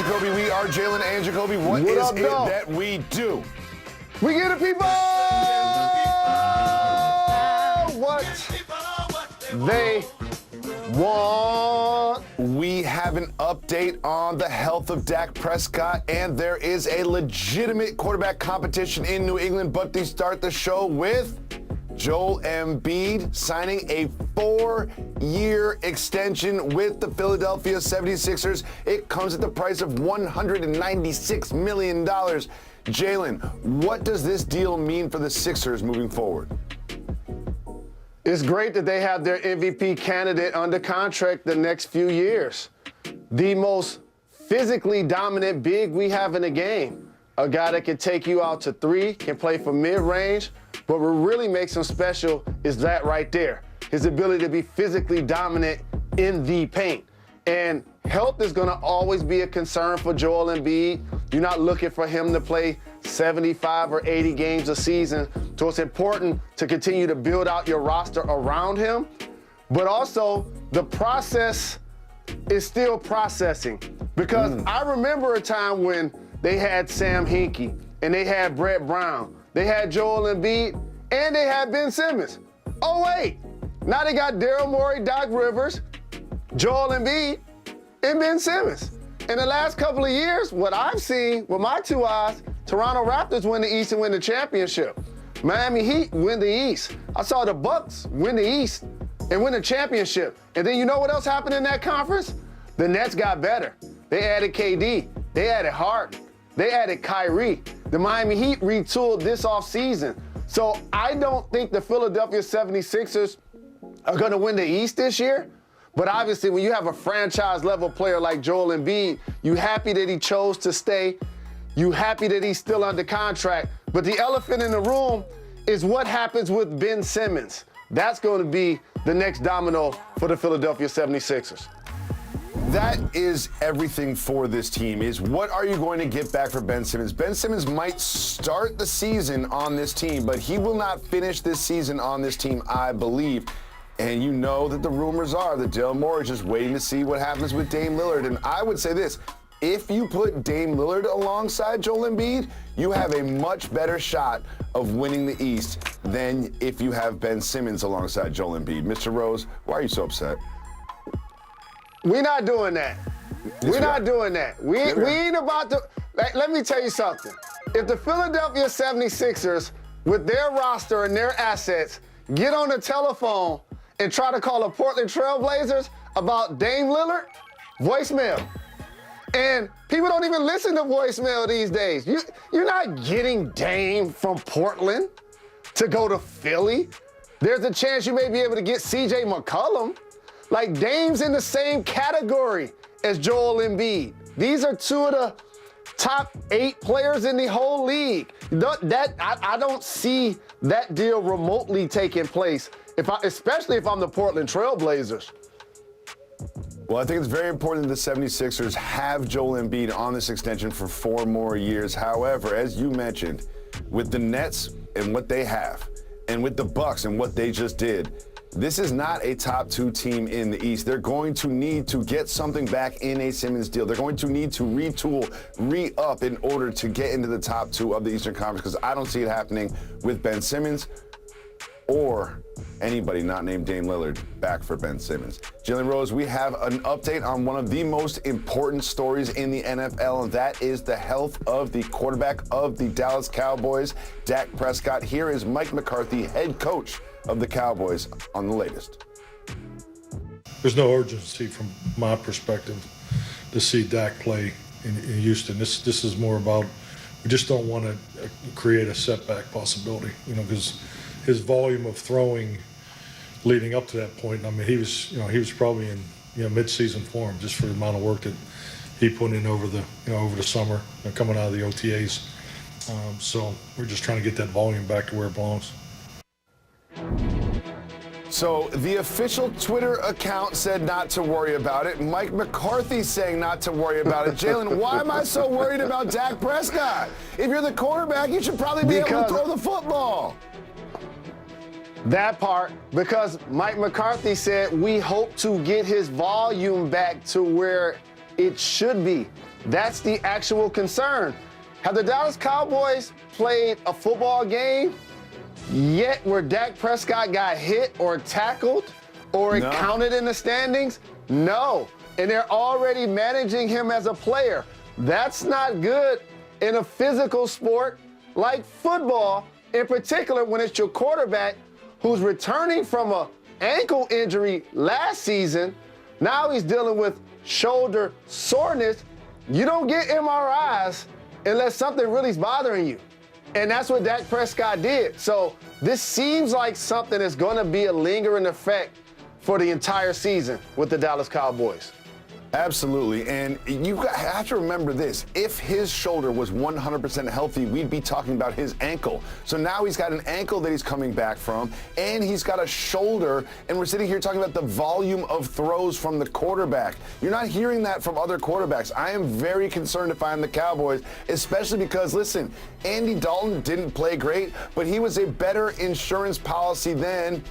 Jacoby. We are Jalen and Jacoby. What is up, it dog? that we do? We give the people what they want. We have an update on the health of Dak Prescott, and there is a legitimate quarterback competition in New England. But to start the show with Joel Embiid signing a 4-year extension with the Philadelphia 76ers. It comes at the price of $196 million. Jalen, what does this deal mean for the Sixers moving forward? It's great that they have their MVP candidate under contract the next few years. The most physically dominant big we have in the game. A guy that can take you out to three, can play for mid-range, but what really makes him special is that right there. His ability to be physically dominant in the paint. And health is gonna always be a concern for Joel Embiid. You're not looking for him to play 75 or 80 games a season. So it's important to continue to build out your roster around him. But also, the process is still processing. Because I remember a time when they had Sam Hinkie, and they had Brett Brown, they had Joel Embiid, and they had Ben Simmons. Oh wait, now they got Daryl Morey, Doc Rivers, Joel Embiid, and Ben Simmons. In the last couple of years, what I've seen with my two eyes, Toronto Raptors win the East and win the championship. Miami Heat win the East. I saw the Bucks win the East and win the championship. And then you know what else happened in that conference? The Nets got better. They added KD, they added Harden, they added Kyrie. The Miami Heat retooled this offseason. So I don't think the Philadelphia 76ers are going to win the East this year. But obviously, when you have a franchise-level player like Joel Embiid, you happy that he chose to stay. You happy that he's still under contract. But the elephant in the room is what happens with Ben Simmons. That's going to be the next domino for the Philadelphia 76ers. That is everything for this team, is what are you going to get back for Ben Simmons? Ben Simmons might start the season on this team, but he will not finish this season on this team, I believe. And you know that the rumors are that Daryl Morey is just waiting to see what happens with Dame Lillard. And I would say this, if you put Dame Lillard alongside Joel Embiid, you have a much better shot of winning the East than if you have Ben Simmons alongside Joel Embiid. Mr. Rose, why are you so upset? We're not doing that. We're not doing that. We ain't about to. Let me tell you something. If the Philadelphia 76ers, with their roster and their assets, get on the telephone and try to call the Portland Trail Blazers about Dame Lillard, voicemail. And people don't even listen to voicemail these days. You're not getting Dame from Portland to go to Philly. There's a chance you may be able to get C.J. McCollum. Like, Dame's in the same category as Joel Embiid. These are two of the top 8 players in the whole league. I don't see that deal remotely taking place, especially if I'm the Portland Trail Blazers. Well, I think it's very important that the 76ers have Joel Embiid on this extension for 4 more years. However, as you mentioned, with the Nets and what they have, and with the Bucks and what they just did, this is not a top 2 team in the East. They're going to need to get something back in a Simmons deal. They're going to need to retool, re-up in order to get into the top 2 of the Eastern Conference, because I don't see it happening with Ben Simmons or anybody not named Dame Lillard back for Ben Simmons. Jalen Rose, we have an update on one of the most important stories in the NFL, and that is the health of the quarterback of the Dallas Cowboys, Dak Prescott. Here is Mike McCarthy, head coach of the Cowboys, on the latest. There's no urgency from my perspective to see Dak play in Houston. This is more about, we just don't want to create a setback possibility, because his volume of throwing leading up to that point, I mean, he was probably in mid-season form just for the amount of work that he put in over the summer, coming out of the OTAs. So we're just trying to get that volume back to where it belongs. So the official Twitter account said not to worry about it. Mike McCarthy saying not to worry about it. Jalen, why am I so worried about Dak Prescott? If you're the quarterback, you should probably be able to throw the football. That part, because Mike McCarthy said we hope to get his volume back to where it should be. That's the actual concern. Have the Dallas Cowboys played a football game yet where Dak Prescott got hit or tackled or it counted in the standings? No. And they're already managing him as a player. That's not good in a physical sport like football, in particular when it's your quarterback who's returning from an ankle injury last season. Now he's dealing with shoulder soreness. You don't get MRIs unless something really is bothering you. And that's what Dak Prescott did. So this seems like something that's going to be a lingering effect for the entire season with the Dallas Cowboys. Absolutely, and you have to remember this. If his shoulder was 100% healthy, we'd be talking about his ankle. So now he's got an ankle that he's coming back from, and he's got a shoulder, and we're sitting here talking about the volume of throws from the quarterback. You're not hearing that from other quarterbacks. I am very concerned if I'm the Cowboys, especially because, listen, Andy Dalton didn't play great, but he was a better insurance policy than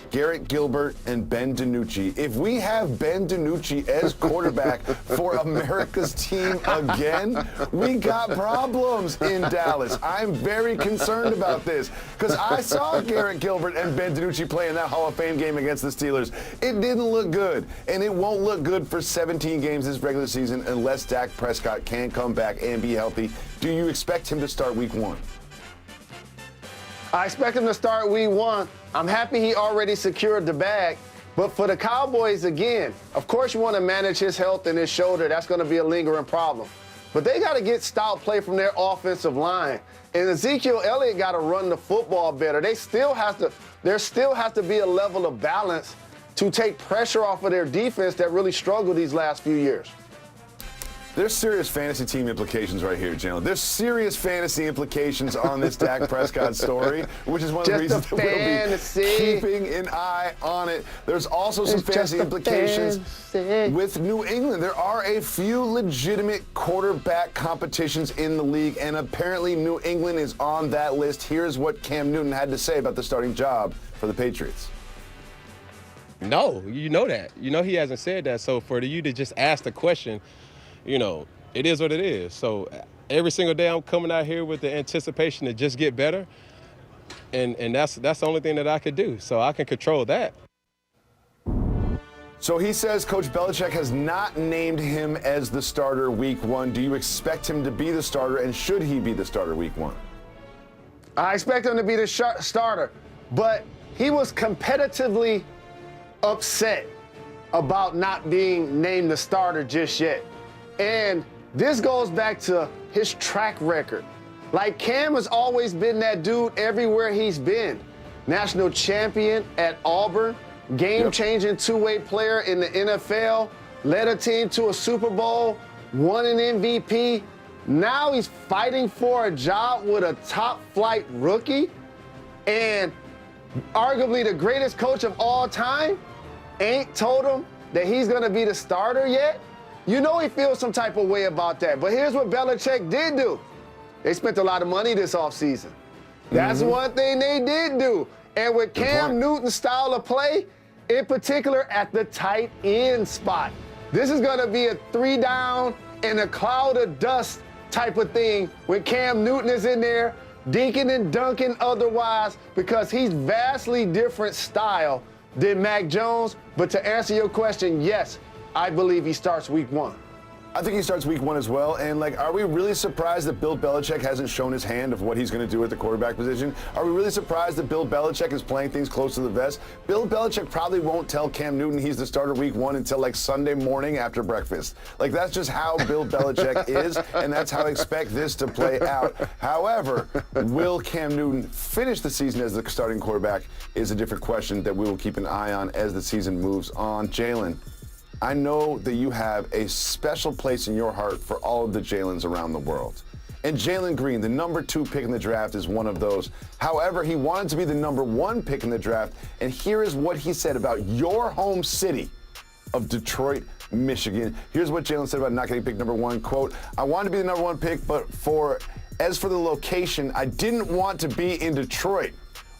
Garrett Gilbert and Ben DiNucci. If we have Ben DiNucci as quarterback for America's team again, we got problems in Dallas. I'm very concerned about this because I saw Garrett Gilbert and Ben DiNucci play in that Hall of Fame game against the Steelers. It didn't look good, and it won't look good for 17 games this regular season unless Dak Prescott can come back and be healthy. Do you expect him to start week 1? I expect him to start week 1. I'm happy he already secured the bag. But for the Cowboys, again, of course you want to manage his health and his shoulder. That's going to be a lingering problem. But they got to get stout play from their offensive line. And Ezekiel Elliott got to run the football better. There still has to be a level of balance to take pressure off of their defense that really struggled these last few years. There's serious fantasy team implications right here, Jalen. There's serious fantasy implications on this Dak Prescott story, which is one of the reasons that we'll be keeping an eye on it. There's also some fantasy implications with New England. There are a few legitimate quarterback competitions in the league, and apparently New England is on that list. Here's what Cam Newton had to say about the starting job for the Patriots. No, you know that. You know he hasn't said that. So for you to just ask the question, you know, it is what it is. So every single day I'm coming out here with the anticipation to just get better, and that's the only thing that I could do. So I can control that. So he says Coach Belichick has not named him as the starter week 1. Do you expect him to be the starter, and should he be the starter week 1? I expect him to be the starter, but he was competitively upset about not being named the starter just yet. And this goes back to his track record. Like, Cam has always been that dude everywhere he's been. National champion at Auburn, game-changing two-way player in the NFL, led a team to a Super Bowl, won an MVP. Now he's fighting for a job with a top-flight rookie and arguably the greatest coach of all time ain't told him that he's going to be the starter yet. You know he feels some type of way about that. But here's what Belichick did do. They spent a lot of money this offseason. That's one thing they did do. And with Cam Newton's style of play, in particular at the tight end spot, this is going to be a 3 down and a cloud of dust type of thing when Cam Newton is in there, dinking and dunking otherwise, because he's vastly different style than Mac Jones. But to answer your question, yes, I believe he starts week 1. I think he starts week 1 as well. And, are we really surprised that Bill Belichick hasn't shown his hand of what he's going to do at the quarterback position? Are we really surprised that Bill Belichick is playing things close to the vest? Bill Belichick probably won't tell Cam Newton he's the starter week 1 until, Sunday morning after breakfast. That's just how Bill Belichick is, and that's how I expect this to play out. However, will Cam Newton finish the season as the starting quarterback is a different question that we will keep an eye on as the season moves on. Jalen, I know that you have a special place in your heart for all of the Jalens around the world. And Jalen Green, the number 2 pick in the draft, is one of those. However, he wanted to be the number 1 pick in the draft, and here is what he said about your home city of Detroit, Michigan. Here's what Jalen said about not getting picked number 1. Quote, I wanted to be the number 1 pick, but as for the location, I didn't want to be in Detroit.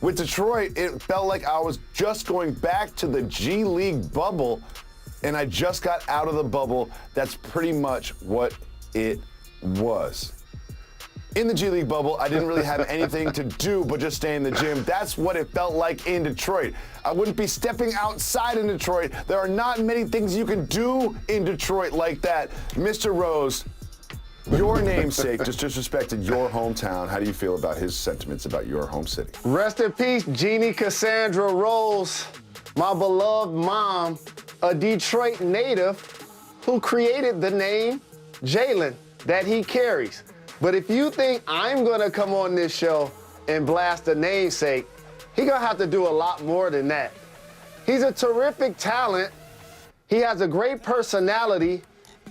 With Detroit, it felt like I was just going back to the G League bubble, and I just got out of the bubble. That's pretty much what it was. In the G League bubble, I didn't really have anything to do but just stay in the gym. That's what it felt like in Detroit. I wouldn't be stepping outside in Detroit. There are not many things you can do in Detroit like that. Mr. Rose, your namesake just disrespected your hometown. How do you feel about his sentiments about your home city? Rest in peace, Jeannie Cassandra Rose, my beloved mom, a Detroit native who created the name Jalen that he carries. But if you think I'm gonna come on this show and blast a namesake, he's gonna have to do a lot more than that. He's a terrific talent, he has a great personality,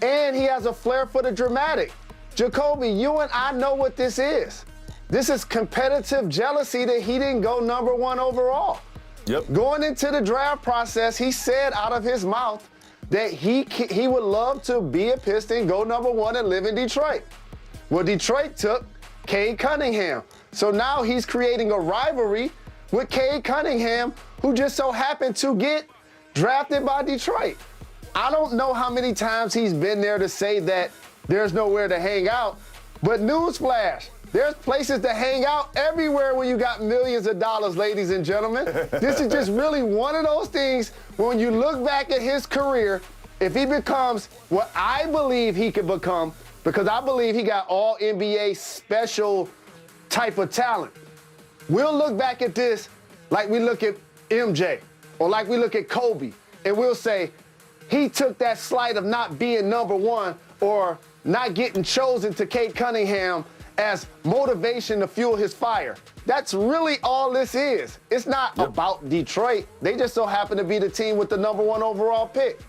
and he has a flair for the dramatic. Jacoby, you and I know what this is. This is competitive jealousy that he didn't go #1 overall. Yep. Going into the draft process, he said out of his mouth that he would love to be a Piston, go #1, and live in Detroit. Well, Detroit took Cade Cunningham. So now he's creating a rivalry with Cade Cunningham, who just so happened to get drafted by Detroit. I don't know how many times he's been there to say that there's nowhere to hang out, but newsflash, there's places to hang out everywhere when you got millions of dollars, ladies and gentlemen. This is just really one of those things when you look back at his career, if he becomes what I believe he could become, because I believe he got all NBA special type of talent. We'll look back at this like we look at MJ or like we look at Kobe, and we'll say he took that slight of not being #1 or not getting chosen to Cade Cunningham as motivation to fuel his fire. That's really all this is. It's not about Detroit. They just so happen to be the team with the #1 overall pick.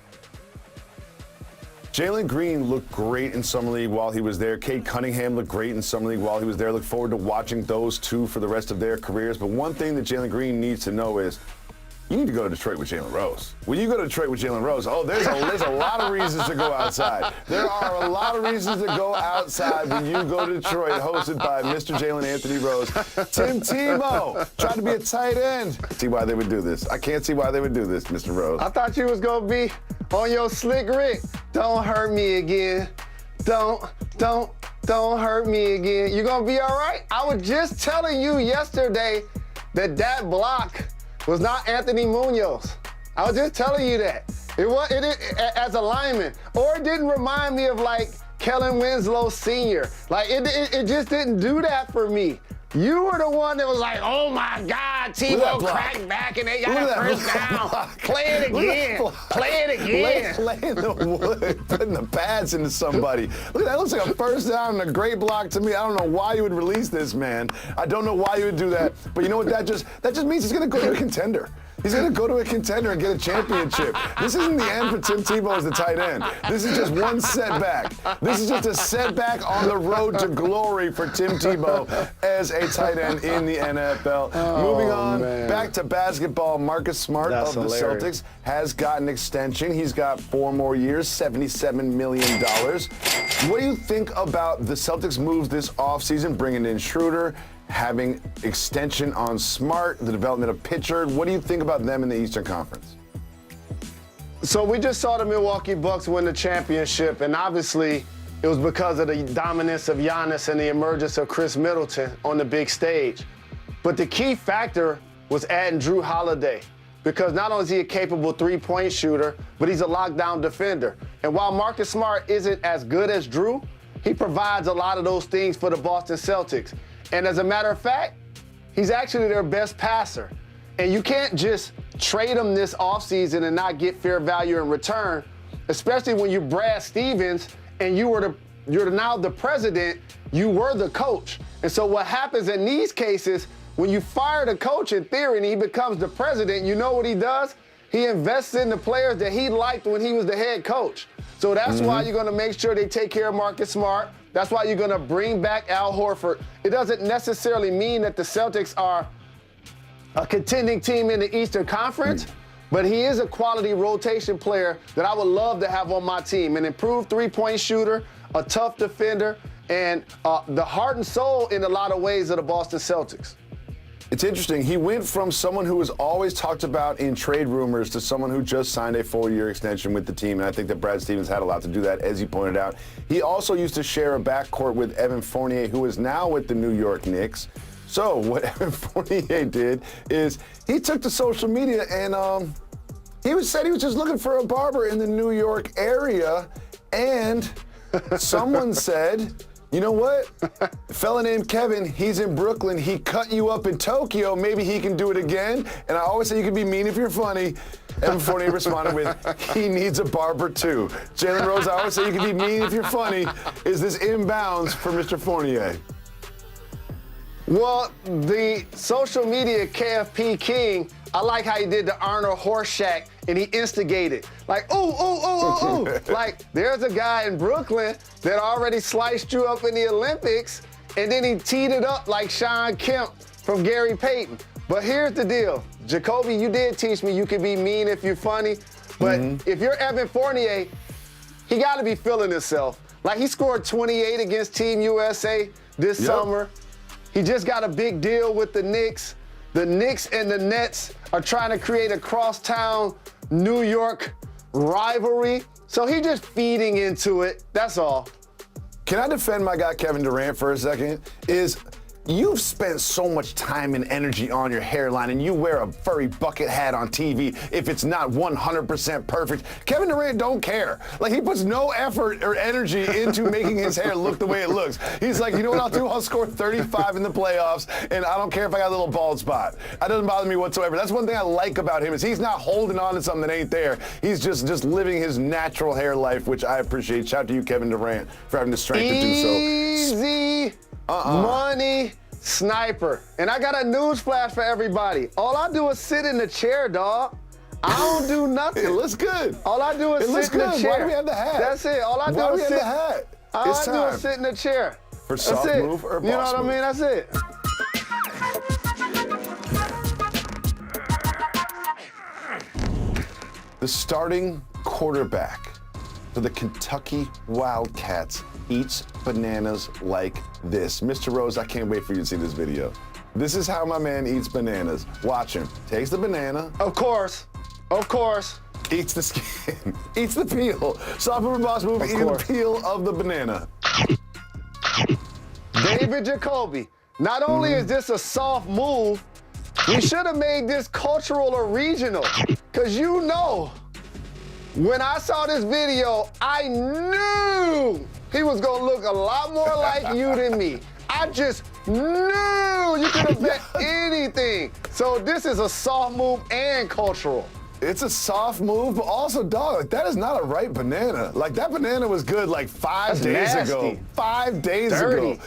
Jalen Green looked great in Summer League while he was there. Cade Cunningham looked great in Summer League while he was there. Look forward to watching those two for the rest of their careers. But one thing that Jalen Green needs to know is you need to go to Detroit with Jalen Rose. When you go to Detroit with Jalen Rose, there's a lot of reasons to go outside. There are a lot of reasons to go outside when you go to Detroit, hosted by Mr. Jalen Anthony Rose. Tim Tebow tried to be a tight end. See why they would do this. I can't see why they would do this, Mr. Rose. I thought you was gonna be on your slick Rick. Don't hurt me again. Don't hurt me again. You gonna be all right? I was just telling you yesterday that block was not Anthony Munoz. I was just telling you that. It as a lineman. Or it didn't remind me of like Kellen Winslow Sr. Like it just didn't do that for me. You were the one that was like, oh my God, Tebow cracked back and they got a first down. Play it again. Play it again. Laying the wood, putting the pads into somebody. Look, that looks like a first down and a great block to me. I don't know why you would release this, man. I don't know why you would do that. But you know what that just means he's gonna go to a contender. He's going to go to a contender and get a championship. This isn't the end for Tim Tebow as the tight end. This is just one setback. This is just a setback on the road to glory for Tim Tebow as a tight end in the NFL. Moving on, back to basketball. Marcus Smart of the Celtics has got an extension. He's got 4 more years, $77 million. What do you think about the Celtics' moves this offseason, bringing in Schroeder, having extension on Smart, the development of Pitchard? What do you think about them in the Eastern Conference? So we just saw the Milwaukee Bucks win the championship, and obviously it was because of the dominance of Giannis and the emergence of Chris Middleton on the big stage. But the key factor was adding Drew Holiday, because not only is he a capable three-point shooter, but he's a lockdown defender. And while Marcus Smart isn't as good as Drew, he provides a lot of those things for the Boston Celtics. And as a matter of fact, he's actually their best passer. And you can't just trade him this offseason and not get fair value in return, especially when you're Brad Stevens and you're now the president, you were the coach. And so what happens in these cases, when you fire the coach in theory and he becomes the president, you know what he does? He invests in the players that he liked when he was the head coach. So that's why you're gonna make sure they take care of Marcus Smart. That's why you're going to bring back Al Horford. It doesn't necessarily mean that the Celtics are a contending team in the Eastern Conference, but he is a quality rotation player that I would love to have on my team. An improved three-point shooter, a tough defender, and the heart and soul in a lot of ways of the Boston Celtics. It's interesting. He went from someone who was always talked about in trade rumors to someone who just signed a 4-year extension with the team, and I think that Brad Stevens had a lot to do that, as you pointed out. He also used to share a backcourt with Evan Fournier, who is now with the New York Knicks. So what Evan Fournier did is he took to social media and said he was just looking for a barber in the New York area, and someone said, you know what? A fella named Kevin, he's in Brooklyn. He cut you up in Tokyo. Maybe he can do it again. And I always say you can be mean if you're funny. Evan Fournier responded with, he needs a barber too. Jalen Rose, I always say you can be mean if you're funny. Is this inbounds for Mr. Fournier? Well, the social media KFP king, I like how he did the Arnold Horseshack and he instigated. Like, ooh, ooh, ooh, ooh, ooh. Like, there's a guy in Brooklyn that already sliced you up in the Olympics, and then he teed it up like Sean Kemp from Gary Payton. But here's the deal. Jacoby, you did teach me you can be mean if you're funny, but if you're Evan Fournier, he got to be feeling himself. Like, he scored 28 against Team USA this summer. He just got a big deal with the Knicks. The Knicks and the Nets are trying to create a crosstown New York rivalry. So he's just feeding into it. That's all. Can I defend my guy Kevin Durant for a second? You've spent so much time and energy on your hairline, and you wear a furry bucket hat on TV if it's not 100% perfect. Kevin Durant don't care. Like, he puts no effort or energy into making his hair look the way it looks. He's like, you know what I'll do? I'll score 35 in the playoffs, and I don't care if I got a little bald spot. That doesn't bother me whatsoever. That's one thing I like about him is he's not holding on to something that ain't there. He's just living his natural hair life, which I appreciate. Shout out to you, Kevin Durant, for having the strength to do so. Easy money sniper. And I got a news flash for everybody. All I do is sit in the chair, dog. I don't do nothing. It looks good. All I do is sit in the chair. Why do we have the hat? That's it. All I do is sit. All I do is sit in the chair. For soft move or boss move? You know what I mean? That's it. The starting quarterback for the Kentucky Wildcats eats bananas like this. Mr. Rose, I can't wait for you to see this video. This is how my man eats bananas. Watch him. Takes the banana. Of course. Of course. Eats the skin. Eats the peel. Soft move or boss move, eating the peel of the banana. David Jacoby. Not only is this a soft move, we should have made this cultural or regional. Because you know, when I saw this video, I knew he was going to look a lot more like you than me. I just knew you could have bet anything. So this is a soft move and cultural. It's a soft move, but also, dog, like, that is not a ripe banana. Like, that banana was good like 5 days ago. 5 days ago.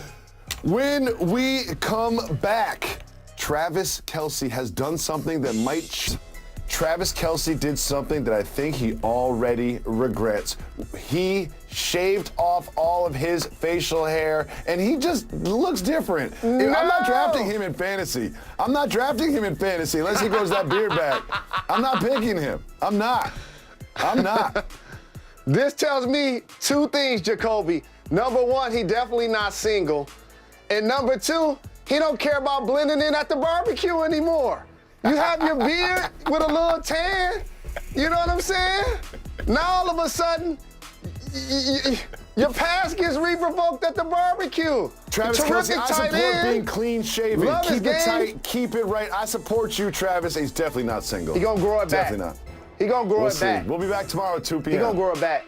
When we come back, Travis Kelce has done something that might... Travis Kelce did something that I think he already regrets. He shaved off all of his facial hair, and he just looks different. No. I'm not drafting him in fantasy. I'm not drafting him in fantasy unless he grows that beard back. I'm not picking him. I'm not. This tells me two things, Jacoby. Number one, he definitely not single. And number two, he don't care about blending in at the barbecue anymore. You have your beard with a little tan, you know what I'm saying? Now all of a sudden, your past gets re-provoked at the barbecue. Travis Kelce, I support being clean shaven. Keep it tight, keep it right. I support you, Travis. He's definitely not single. He gonna grow it back. Definitely not. He gonna grow it back. We'll be back tomorrow at 2 p.m. He gonna grow it back.